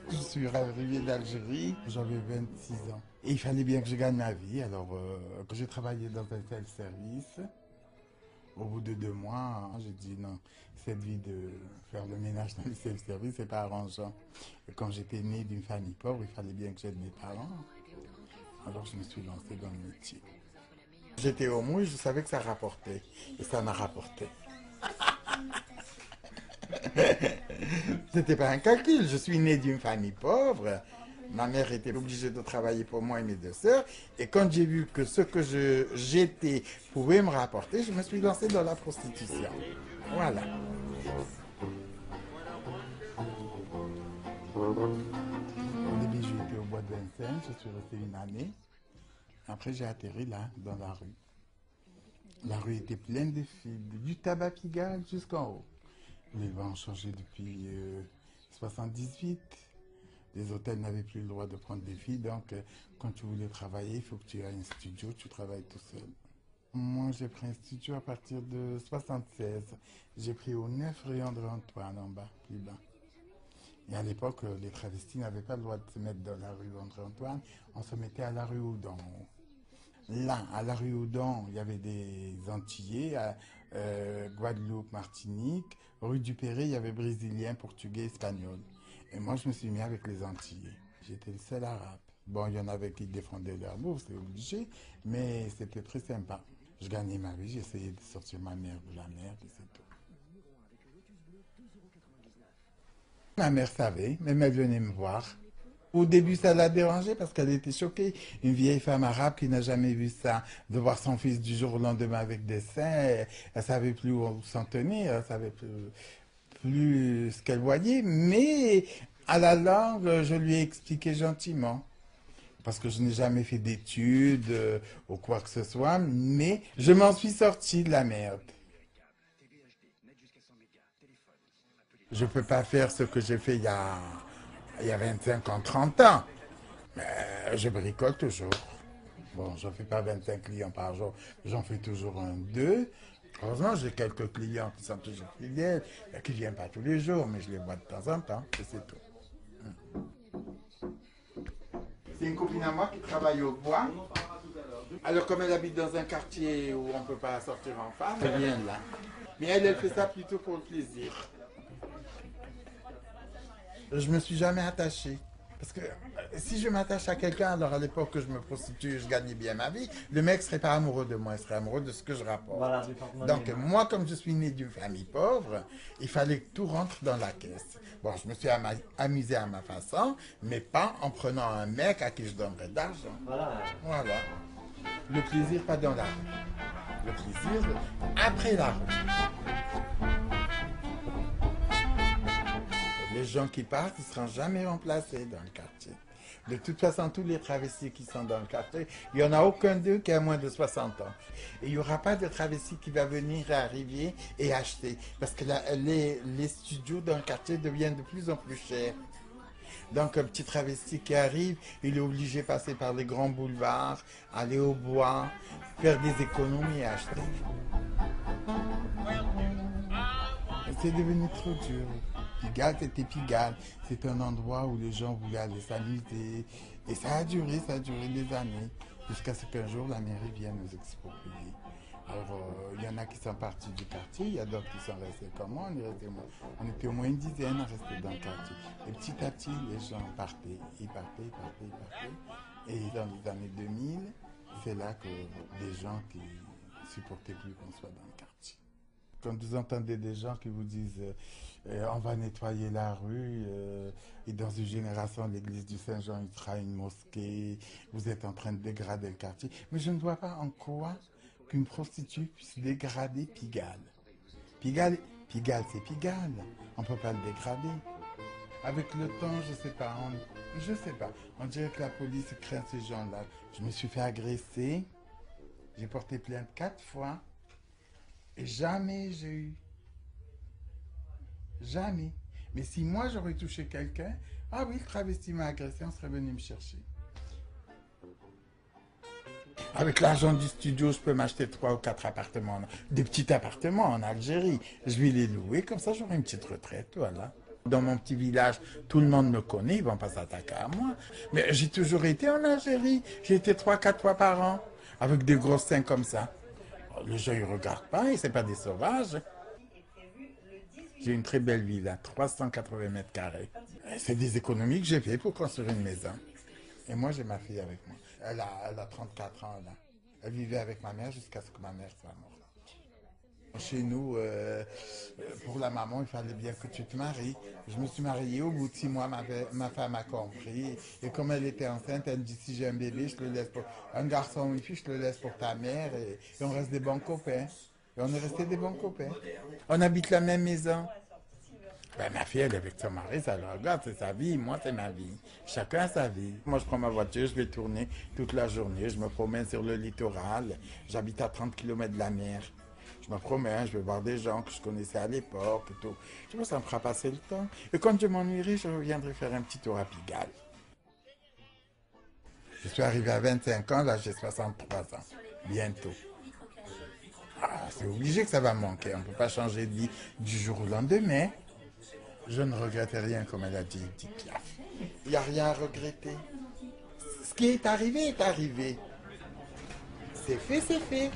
Je suis arrivé d'Algérie, j'avais 26 ans. Et il fallait bien que je gagne ma vie, alors que j'ai travaillé dans un tel service. Au bout de 2 mois, j'ai dit non, cette vie de faire le ménage dans le self-service, c'est pas arrangeant. Et comme j'étais né d'une famille pauvre, il fallait bien que j'aide mes parents. Alors je me suis lancé dans le métier. J'étais au mou et je savais que ça rapportait. Et ça m'a rapporté. C'était pas un calcul. Je suis né d'une famille pauvre. Ma mère était obligée de travailler pour moi et mes 2 sœurs. Et quand j'ai vu que ce que j'étais pouvait me rapporter, je me suis lancé dans la prostitution. Voilà. Au début, j'étais au bois de Vincennes. Je suis resté une année. Après, j'ai atterri là, dans la rue. La rue était pleine de filles, du tabac Pigalle jusqu'en haut. Les lois ont changé depuis 78. Les hôtels n'avaient plus le droit de prendre des filles, donc quand tu voulais travailler, il faut que tu aies un studio, tu travailles tout seul. Moi, j'ai pris un studio à partir de 76. J'ai pris au 9 rue André-Antoine, en bas, plus bas. Et à l'époque, les travestis n'avaient pas le droit de se mettre dans la rue André-Antoine, on se mettait à la rue Houdon. Là, à la rue Houdon, il y avait des Antillais, à Guadeloupe, Martinique. Rue du Perret, il y avait Brésiliens, Portugais, Espagnols. Et moi, je me suis mis avec les Antillais. J'étais le seul arabe. Bon, il y en avait qui défendaient leur bourse, c'est obligé, mais c'était très sympa. Je gagnais ma vie, j'essayais de sortir ma mère de la merde, et c'est tout. Ma mère savait, même elle venait me voir. Au début, ça l'a dérangée parce qu'elle était choquée. Une vieille femme arabe qui n'a jamais vu ça, de voir son fils du jour au lendemain avec des seins, elle ne savait plus où s'en tenir, elle ne savait plus ce qu'elle voyait. Mais à la langue, je lui ai expliqué gentiment. Parce que je n'ai jamais fait d'études ou quoi que ce soit, mais je m'en suis sorti de la merde. Je ne peux pas faire ce que j'ai fait il y a 25 ans, 30 ans. Mais je bricole toujours. Bon, je ne fais pas 25 clients par jour, j'en fais toujours un, deux. Heureusement, j'ai quelques clients qui sont toujours fidèles, qui ne viennent pas tous les jours, mais je les vois de temps en temps, et c'est tout. C'est une copine à moi qui travaille au bois. Alors, comme elle habite dans un quartier où on ne peut pas sortir en femme, elle vient là. Mais elle fait ça plutôt pour le plaisir. Je me suis jamais attaché. Parce que si je m'attache à quelqu'un, alors à l'époque que je me prostitue, je gagnais bien ma vie, le mec serait pas amoureux de moi, il serait amoureux de ce que je rapporte. Voilà, donc moi, comme je suis né d'une famille pauvre, il fallait que tout rentre dans la caisse. Bon, je me suis amusé à ma façon, mais pas en prenant un mec à qui je donnerais de l'argent. Voilà. Le plaisir, pas dans la rue. Le plaisir, après la rue. Les gens qui partent, ils ne seront jamais remplacés dans le quartier. De toute façon, tous les travestis qui sont dans le quartier, il n'y en a aucun d'eux qui a moins de 60 ans. Et il n'y aura pas de travesti qui va venir arriver et acheter. Parce que les studios dans le quartier deviennent de plus en plus chers. Donc un petit travesti qui arrive, il est obligé de passer par les grands boulevards, aller au bois, faire des économies et acheter. C'est devenu trop dur. Pigalle, c'était Pigalle. C'est un endroit où les gens voulaient aller s'amuser. Et ça a duré des années. Jusqu'à ce qu'un jour, la mairie vienne nous exproprier. Alors, il y en a qui sont partis du quartier, il y a d'autres qui sont restés comme moi. On était au moins une dizaine à rester dans le quartier. Et petit à petit, les gens partaient. Ils partaient. Et dans les années 2000, c'est là que des gens qui supportaient plus qu'on soit dans le quartier. Quand vous entendez des gens qui vous disent on va nettoyer la rue et dans une génération l'église du Saint-Jean il sera une mosquée, vous êtes en train de dégrader le quartier. Mais je ne vois pas en quoi qu'une prostituée puisse dégrader Pigalle. Pigalle c'est Pigalle. On ne peut pas le dégrader. Avec le temps, je sais pas. On dirait que la police craint ces gens-là. Je me suis fait agresser. J'ai porté plainte 4 fois. Et jamais j'ai eu. Jamais. Mais si moi j'aurais touché quelqu'un, ah oui, le travesti m'a agressé, on serait venu me chercher. Avec l'argent du studio, je peux m'acheter 3 ou 4 appartements, des petits appartements en Algérie. Je vais les louer, comme ça j'aurai une petite retraite, voilà. Dans mon petit village, tout le monde me connaît, ils vont pas s'attaquer à moi. Mais j'ai toujours été en Algérie. J'ai été 3, 4 fois par an, avec des gros seins comme ça. Les gens, ils regardent pas, et c'est pas des sauvages. J'ai une très belle villa, 380 mètres carrés. C'est des économies que j'ai fait pour construire une maison. Et moi, j'ai ma fille avec moi. Elle a 34 ans, là. Elle vivait avec ma mère jusqu'à ce que ma mère soit morte. Chez nous, pour la maman, il fallait bien que tu te maries. Je me suis mariée, au bout de 6 mois, ma femme a compris. Et comme elle était enceinte, elle me dit, si j'ai un bébé, je le laisse pour... Un garçon ou une fille, je le laisse pour ta mère. Et on reste des bons copains. Et on est restés des bons copains. On habite la même maison. Ben, ma fille, elle est avec son mari, ça le regarde, c'est sa vie, moi c'est ma vie. Chacun a sa vie. Moi je prends ma voiture, je vais tourner toute la journée, je me promène sur le littoral, j'habite à 30 km de la mer. Je me promène, je vais voir des gens que je connaissais à l'époque et tout. Je pense que ça me fera passer le temps. Et quand je m'ennuierai, je reviendrai faire un petit tour à Pigalle. Je suis arrivé à 25 ans, là j'ai 63 ans, bientôt. Ah, c'est obligé que ça va manquer, on ne peut pas changer de vie du jour au lendemain. Je ne regrette rien, comme elle a dit, Edith Piaf. Il n'y a rien à regretter. Ce qui est arrivé est arrivé. C'est fait, c'est fait.